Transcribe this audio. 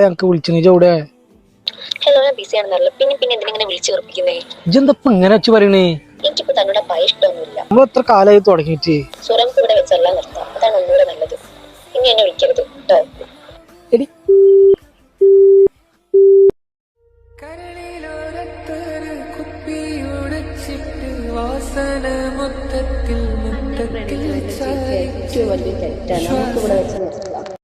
ഞങ്ങക്ക് വിളിച്ചു ഇവിടെ ഹലോ, ഞാൻ ബിസി ആണെന്നല്ലോ. പിന്നെ പിന്നെ എന്തിനെ വിളിച്ചു ഉറപ്പിക്കുന്നേ? ഇജെന്തപ്പ ഇങ്ങനെ വെച്ച് പറയണേ? എനിക്കിപ്പോ തന്നോട് ഭയ ഇഷ്ടമൊന്നുമില്ല. നമ്മൾ എത്ര കാലമായി തുടങ്ങിയിട്ട്. സുറംക്ക് ഇവിടെ വെച്ചെല്ലാം നിർത്താം. അതാണ് ഒന്നുകൂടെ നല്ലത്. ഇനി എന്നെ വിളിക്കരുത് കേട്ടോ. എടി ഏറ്റവും വലിയ തെറ്റാണ്. നമുക്ക് ഇവിടെ വെച്ച് നിർത്താം.